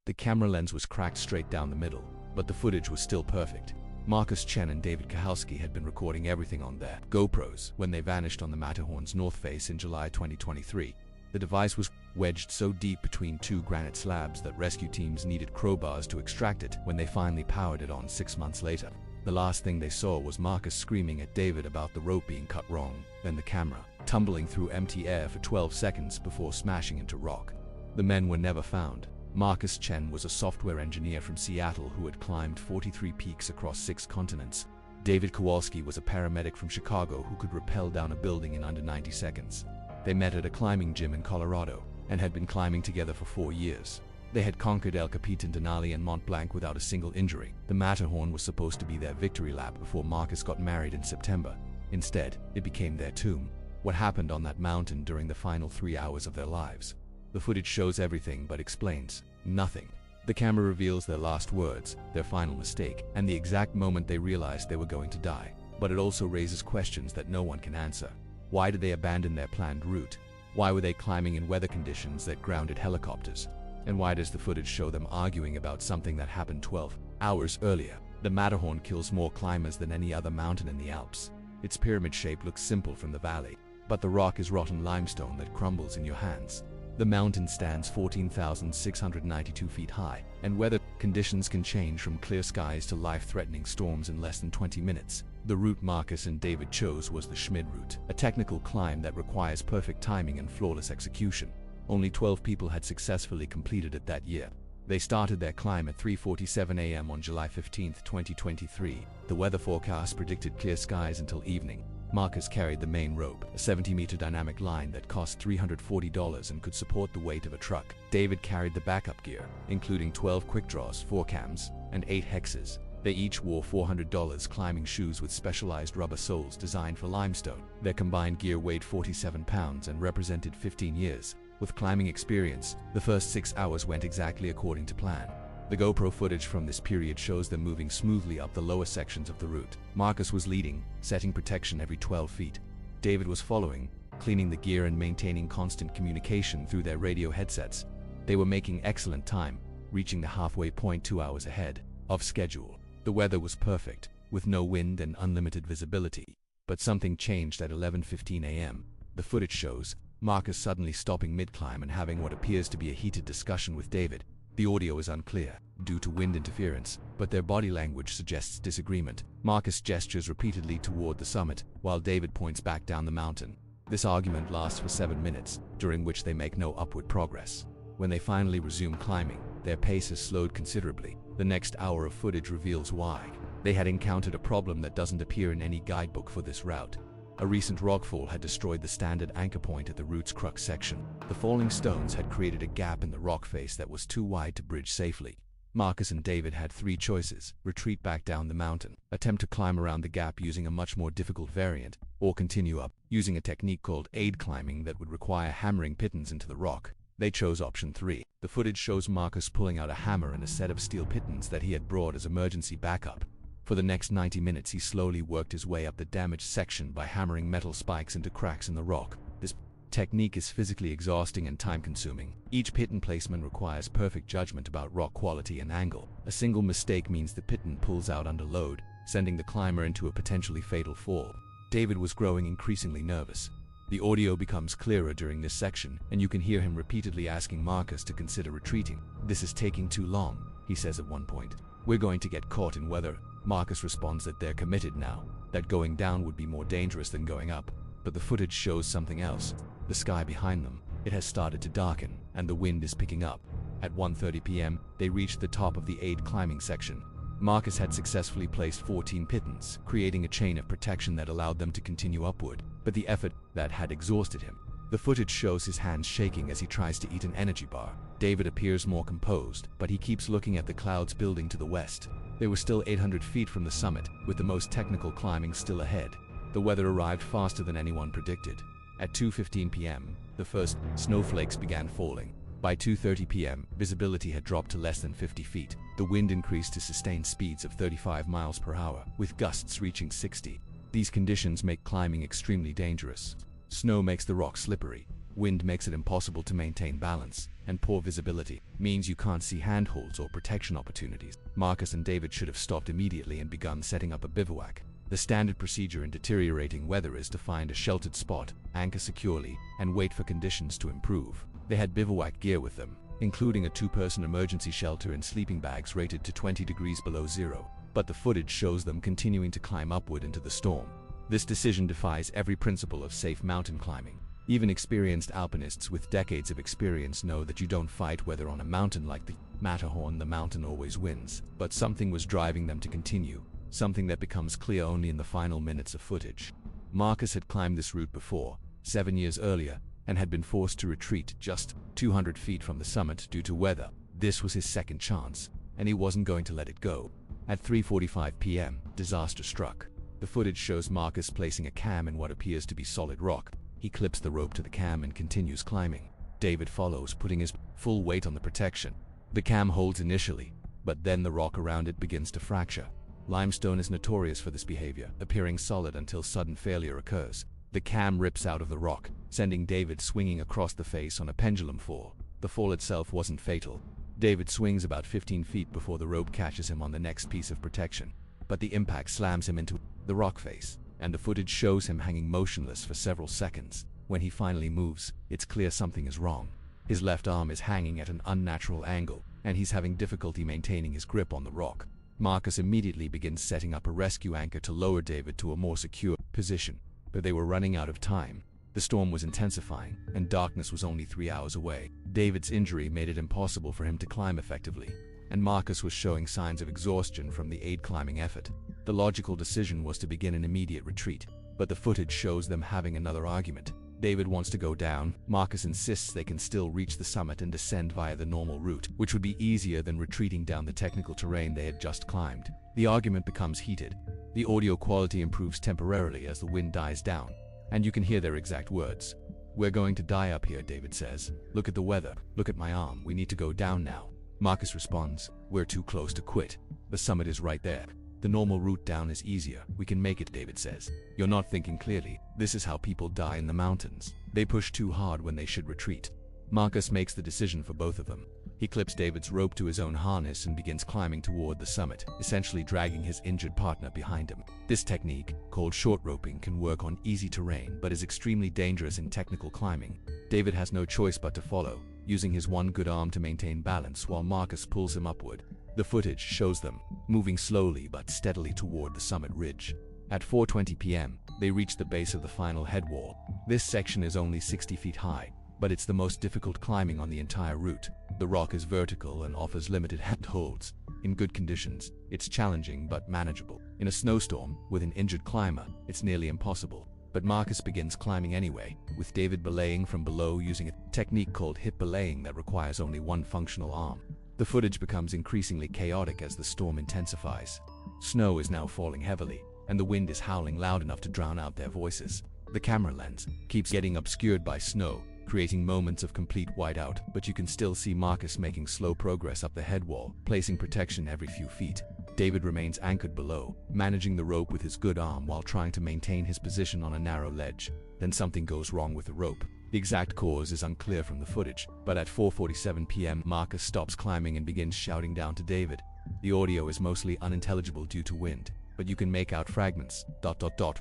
The camera lens was cracked straight down the middle, but the footage was still perfect. Marcus Chen and David Kowalski had been recording everything on their GoPros when they vanished on the Matterhorn's north face in July 2023. The device was wedged so deep between two granite slabs that rescue teams needed crowbars to extract it when they finally powered it on 6 months later. The last thing they saw was Marcus screaming at David about the rope being cut wrong, then the camera tumbling through empty air for 12 seconds before smashing into rock. The men were never found. Marcus Chen was a software engineer from Seattle who had climbed 43 peaks across 6 continents. David Kowalski was a paramedic from Chicago who could rappel down a building in under 90 seconds. They met at a climbing gym in Colorado and had been climbing together for 4 years. They had conquered El Capitan Denali and Mont Blanc without a single injury. The Matterhorn was supposed to be their victory lap before Marcus got married in September. Instead, it became their tomb. What happened on that mountain during the final 3 hours of their lives? The footage shows everything but explains nothing. The camera reveals their last words, their final mistake, and the exact moment they realized they were going to die. But it also raises questions that no one can answer. Why did they abandon their planned route? Why were they climbing in weather conditions that grounded helicopters? And why does the footage show them arguing about something that happened 12 hours earlier? The Matterhorn kills more climbers than any other mountain in the Alps. Its pyramid shape looks simple from the valley, but the rock is rotten limestone that crumbles in your hands. The mountain stands 14,692 feet high, and weather conditions can change from clear skies to life-threatening storms in less than 20 minutes. The route Marcus and David chose was the Schmid route, a technical climb that requires perfect timing and flawless execution. Only 12 people had successfully completed it that year. They started their climb at 3:47 a.m. on July 15, 2023. The weather forecast predicted clear skies until evening. Marcus carried the main rope, a 70-meter dynamic line that cost $340 and could support the weight of a truck. David carried the backup gear, including 12 quick draws, 4 cams, and 8 hexes. They each wore $400 climbing shoes with specialized rubber soles designed for limestone. Their combined gear weighed 47 pounds and represented 15 years. With climbing experience, the first 6 hours went exactly according to plan. The GoPro footage from this period shows them moving smoothly up the lower sections of the route. Marcus was leading, setting protection every 12 feet. David was following, cleaning the gear and maintaining constant communication through their radio headsets. They were making excellent time, reaching the halfway point 2 hours ahead of schedule. The weather was perfect, with no wind and unlimited visibility. But something changed at 11:15 a.m. The footage shows Marcus suddenly stopping mid-climb and having what appears to be a heated discussion with David. The audio is unclear, due to wind interference, but their body language suggests disagreement. Marcus gestures repeatedly toward the summit, while David points back down the mountain. This argument lasts for 7 minutes, during which they make no upward progress. When they finally resume climbing, their pace has slowed considerably. The next hour of footage reveals why. They had encountered a problem that doesn't appear in any guidebook for this route. A recent rockfall had destroyed the standard anchor point at the route's crux section. The falling stones had created a gap in the rock face that was too wide to bridge safely. Marcus and David had 3 choices: retreat back down the mountain, attempt to climb around the gap using a much more difficult variant, or continue up, using a technique called aid climbing that would require hammering pitons into the rock. They chose option 3. The footage shows Marcus pulling out a hammer and a set of steel pitons that he had brought as emergency backup. For the next 90 minutes he slowly worked his way up the damaged section by hammering metal spikes into cracks in the rock. This technique is physically exhausting and time-consuming. Each piton placement requires perfect judgment about rock quality and angle. A single mistake means the piton pulls out under load, sending the climber into a potentially fatal fall. David was growing increasingly nervous. The audio becomes clearer during this section, and you can hear him repeatedly asking Marcus to consider retreating. "This is taking too long," he says at one point. "We're going to get caught in weather." Marcus responds that they're committed now, that going down would be more dangerous than going up. But the footage shows something else. The sky behind them, it has started to darken, and the wind is picking up. At 1:30 p.m., they reached the top of the aid climbing section. Marcus had successfully placed 14 pitons, creating a chain of protection that allowed them to continue upward, but the effort that had exhausted him. The footage shows his hands shaking as he tries to eat an energy bar. David appears more composed, but he keeps looking at the clouds building to the west. They were still 800 feet from the summit, with the most technical climbing still ahead. The weather arrived faster than anyone predicted. At 2:15 p.m., the first snowflakes began falling. By 2:30 p.m., visibility had dropped to less than 50 feet. The wind increased to sustained speeds of 35 miles per hour, with gusts reaching 60. These conditions make climbing extremely dangerous. Snow makes the rock slippery, Wind makes it impossible to maintain balance, and poor visibility means you can't see handholds or protection opportunities. Marcus and David should have stopped immediately and begun setting up a bivouac. The standard procedure in deteriorating weather is to find a sheltered spot, anchor securely, and wait for conditions to improve. They had bivouac gear with them, including a two-person emergency shelter and sleeping bags rated to 20 degrees below zero, but the footage shows them continuing to climb upward into the storm. This decision defies every principle of safe mountain climbing. Even experienced alpinists with decades of experience know that you don't fight whether on a mountain like the Matterhorn the mountain always wins, but something was driving them to continue, something that becomes clear only in the final minutes of footage. Marcus had climbed this route before, 7 years earlier, and had been forced to retreat just 200 feet from the summit due to weather. This was his second chance, and he wasn't going to let it go. At 3:45 p.m., disaster struck. The footage shows Marcus placing a cam in what appears to be solid rock. He clips the rope to the cam and continues climbing. David follows, putting his full weight on the protection. The cam holds initially, but then the rock around it begins to fracture. Limestone is notorious for this behavior, appearing solid until sudden failure occurs. The cam rips out of the rock, sending David swinging across the face on a pendulum fall. The fall itself wasn't fatal. David swings about 15 feet before the rope catches him on the next piece of protection, but the impact slams him into the rock face, and the footage shows him hanging motionless for several seconds. When he finally moves, it's clear something is wrong. His left arm is hanging at an unnatural angle, and he's having difficulty maintaining his grip on the rock. Marcus immediately begins setting up a rescue anchor to lower David to a more secure position, but they were running out of time. The storm was intensifying, and darkness was only 3 hours away. David's injury made it impossible for him to climb effectively, and Marcus was showing signs of exhaustion from the aid climbing effort. The logical decision was to begin an immediate retreat, but the footage shows them having another argument. David wants to go down. Marcus insists they can still reach the summit and descend via the normal route, which would be easier than retreating down the technical terrain they had just climbed. The argument becomes heated. The audio quality improves temporarily as the wind dies down, and you can hear their exact words. "We're going to die up here," David says. "Look at the weather. Look at my arm. We need to go down now." Marcus responds, "We're too close to quit. The summit is right there. The normal route down is easier. We can make it," David says. "You're not thinking clearly. This is how people die in the mountains. They push too hard when they should retreat." Marcus makes the decision for both of them. He clips David's rope to his own harness and begins climbing toward the summit, essentially dragging his injured partner behind him. This technique, called short roping, can work on easy terrain but is extremely dangerous in technical climbing. David has no choice but to follow, using his one good arm to maintain balance while Marcus pulls him upward. The footage shows them moving slowly but steadily toward the summit ridge. At 4:20 p.m., they reach the base of the final head wall. This section is only 60 feet high, but it's the most difficult climbing on the entire route. The rock is vertical and offers limited handholds. In good conditions, it's challenging but manageable. In a snowstorm, with an injured climber, it's nearly impossible. But Marcus begins climbing anyway, with David belaying from below using a technique called hip belaying that requires only one functional arm. The footage becomes increasingly chaotic as the storm intensifies. Snow is now falling heavily, and the wind is howling loud enough to drown out their voices. The camera lens keeps getting obscured by snow, creating moments of complete whiteout, but you can still see Marcus making slow progress up the head wall, placing protection every few feet. David remains anchored below, managing the rope with his good arm while trying to maintain his position on a narrow ledge. Then something goes wrong with the rope. The exact cause is unclear from the footage, but at 4:47 p.m. Marcus stops climbing and begins shouting down to David. The audio is mostly unintelligible due to wind, but you can make out fragments.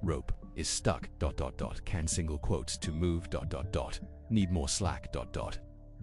Rope is stuck. Can single quotes to move. Need more slack.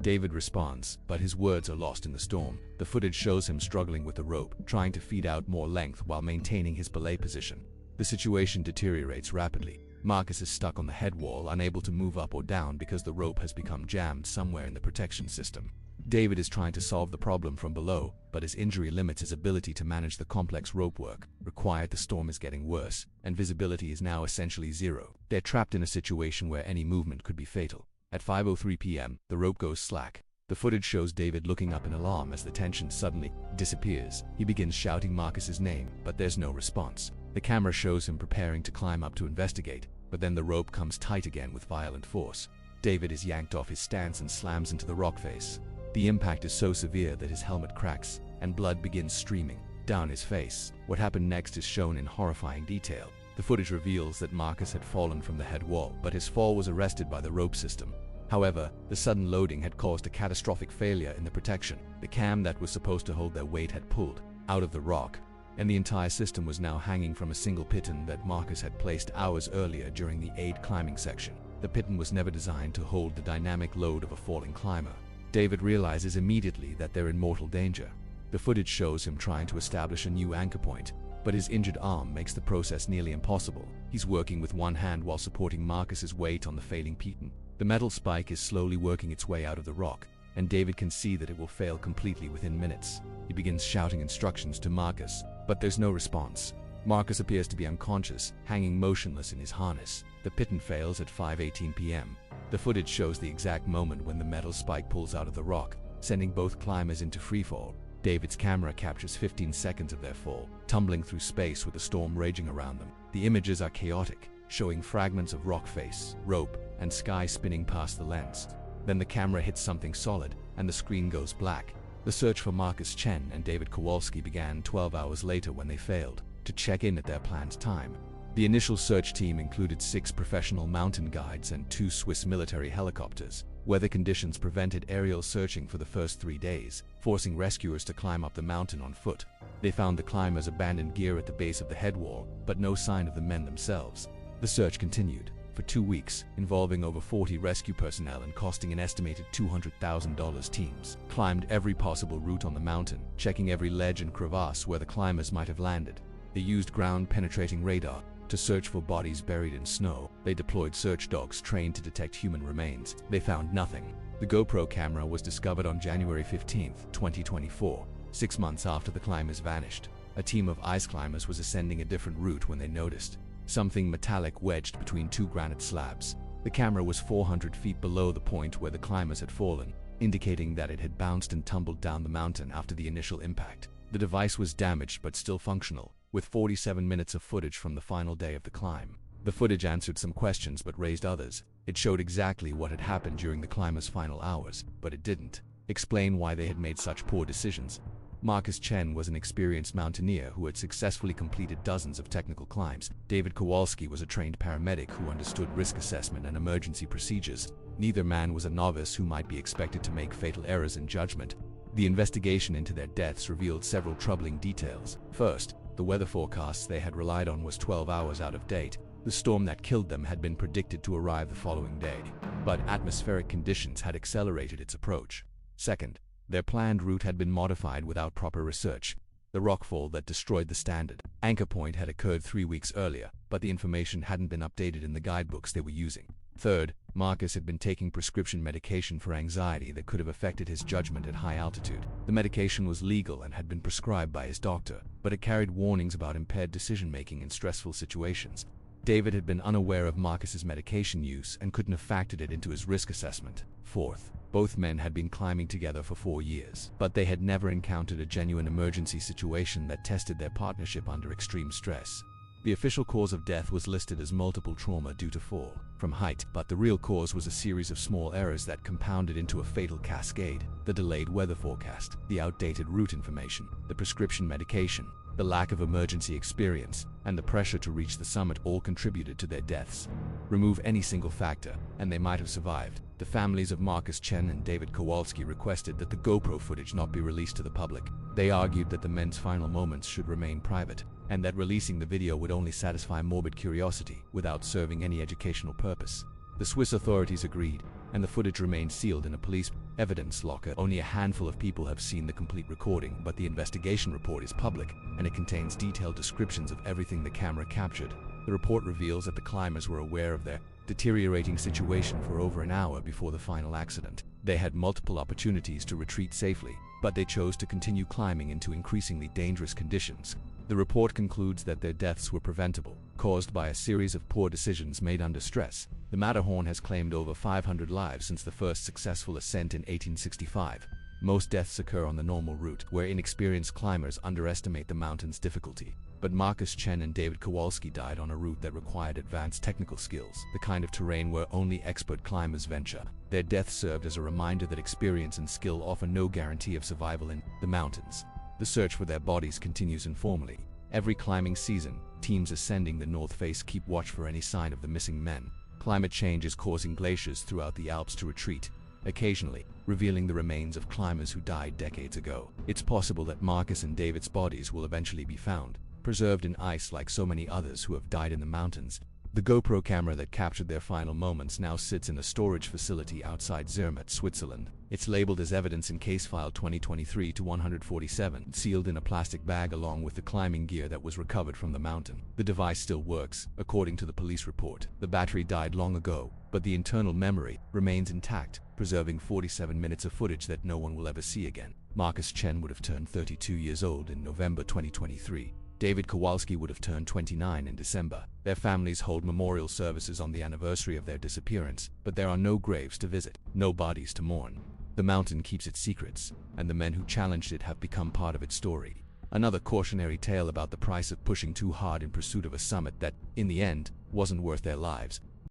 David responds, but his words are lost in the storm. The footage shows him struggling with the rope, trying to feed out more length while maintaining his belay position. The situation deteriorates rapidly. Marcus is stuck on the head wall, unable to move up or down because the rope has become jammed somewhere in the protection system. David is trying to solve the problem from below, but his injury limits his ability to manage the complex rope work required. The storm is getting worse, and visibility is now essentially zero. They're trapped in a situation where any movement could be fatal. At 5:03 p.m., the rope goes slack. The footage shows David looking up in alarm as the tension suddenly disappears. He begins shouting Marcus's name, but there's no response. The camera shows him preparing to climb up to investigate, but then the rope comes tight again with violent force. David is yanked off his stance and slams into the rock face. The impact is so severe that his helmet cracks, and blood begins streaming down his face. What happened next is shown in horrifying detail. The footage reveals that Marcus had fallen from the head wall, but his fall was arrested by the rope system. However, the sudden loading had caused a catastrophic failure in the protection. The cam that was supposed to hold their weight had pulled out of the rock, and the entire system was now hanging from a single piton that Marcus had placed hours earlier during the aid climbing section. The piton was never designed to hold the dynamic load of a falling climber. David realizes immediately that they're in mortal danger. The footage shows him trying to establish a new anchor point, but his injured arm makes the process nearly impossible. He's working with one hand while supporting Marcus's weight on the failing piton. The metal spike is slowly working its way out of the rock, and David can see that it will fail completely within minutes. He begins shouting instructions to Marcus, but there's no response. Marcus appears to be unconscious, hanging motionless in his harness. The piton fails at 5:18 p.m. The footage shows the exact moment when the metal spike pulls out of the rock, sending both climbers into freefall. David's camera captures 15 seconds of their fall, tumbling through space with a storm raging around them. The images are chaotic, showing fragments of rock face, rope, and sky spinning past the lens. Then the camera hits something solid, and the screen goes black. The search for Marcus Chen and David Kowalski began 12 hours later when they failed to check in at their planned time. The initial search team included 6 professional mountain guides and 2 Swiss military helicopters. Weather conditions prevented aerial searching for the first 3 days, forcing rescuers to climb up the mountain on foot. They found the climbers' abandoned gear at the base of the head wall, but no sign of the men themselves. The search continued for 2 weeks, involving over 40 rescue personnel and costing an estimated $200,000. Teams climbed every possible route on the mountain, checking every ledge and crevasse where the climbers might have landed. They used ground-penetrating radar to search for bodies buried in snow. They deployed search dogs trained to detect human remains. They found nothing. The GoPro camera was discovered on January 15, 2024, 6 months after the climbers vanished. A team of ice climbers was ascending a different route when they noticed something metallic wedged between 2 granite slabs. The camera was 400 feet below the point where the climbers had fallen, indicating that it had bounced and tumbled down the mountain after the initial impact. The device was damaged but still functional, with 47 minutes of footage from the final day of the climb. The footage answered some questions but raised others. It showed exactly what had happened during the climbers' final hours, but it didn't explain why they had made such poor decisions. Marcus Chen was an experienced mountaineer who had successfully completed dozens of technical climbs. David Kowalski was a trained paramedic who understood risk assessment and emergency procedures. Neither man was a novice who might be expected to make fatal errors in judgment. The investigation into their deaths revealed several troubling details. First, the weather forecasts they had relied on was 12 hours out of date. The storm that killed them had been predicted to arrive the following day, but atmospheric conditions had accelerated its approach. Second, their planned route had been modified without proper research. The rockfall that destroyed the standard anchor point had occurred 3 weeks earlier, but the information hadn't been updated in the guidebooks they were using. Third, Marcus had been taking prescription medication for anxiety that could have affected his judgment at high altitude. The medication was legal and had been prescribed by his doctor, but it carried warnings about impaired decision-making in stressful situations. David had been unaware of Marcus's medication use and couldn't have factored it into his risk assessment. Fourth, both men had been climbing together for 4 years, but they had never encountered a genuine emergency situation that tested their partnership under extreme stress. The official cause of death was listed as multiple trauma due to fall from height, but the real cause was a series of small errors that compounded into a fatal cascade. The delayed weather forecast, the outdated route information, the prescription medication, the lack of emergency experience, and the pressure to reach the summit all contributed to their deaths. Remove any single factor, and they might have survived. The families of Marcus Chen and David Kowalski requested that the GoPro footage not be released to the public. They argued that the men's final moments should remain private, and that releasing the video would only satisfy morbid curiosity without serving any educational purpose. The Swiss authorities agreed, and the footage remained sealed in a police evidence locker. Only a handful of people have seen the complete recording, but the investigation report is public, and it contains detailed descriptions of everything the camera captured. The report reveals that the climbers were aware of their deteriorating situation for over an hour before the final accident. They had multiple opportunities to retreat safely, but they chose to continue climbing into increasingly dangerous conditions. The report concludes that their deaths were preventable, caused by a series of poor decisions made under stress. The Matterhorn has claimed over 500 lives since the first successful ascent in 1865. Most deaths occur on the normal route, where inexperienced climbers underestimate the mountain's difficulty. But Marcus Chen and David Kowalski died on a route that required advanced technical skills, the kind of terrain where only expert climbers venture. Their deaths served as a reminder that experience and skill offer no guarantee of survival in the mountains. The search for their bodies continues informally. Every climbing season, teams ascending the north face keep watch for any sign of the missing men. Climate change is causing glaciers throughout the Alps to retreat, occasionally revealing the remains of climbers who died decades ago. It's possible that Marcus and David's bodies will eventually be found, preserved in ice like so many others who have died in the mountains. The GoPro camera that captured their final moments now sits in a storage facility outside Zermatt, Switzerland. It's labeled as evidence in case file 2023-147, sealed in a plastic bag along with the climbing gear that was recovered from the mountain. The device still works, according to the police report. The battery died long ago, but the internal memory remains intact, preserving 47 minutes of footage that no one will ever see again. Marcus Chen would have turned 32 years old in November 2023. David Kowalski would have turned 29 in December. Their families hold memorial services on the anniversary of their disappearance, but there are no graves to visit, no bodies to mourn. The mountain keeps its secrets, and the men who challenged it have become part of its story. Another cautionary tale about the price of pushing too hard in pursuit of a summit that, in the end, wasn't worth their lives.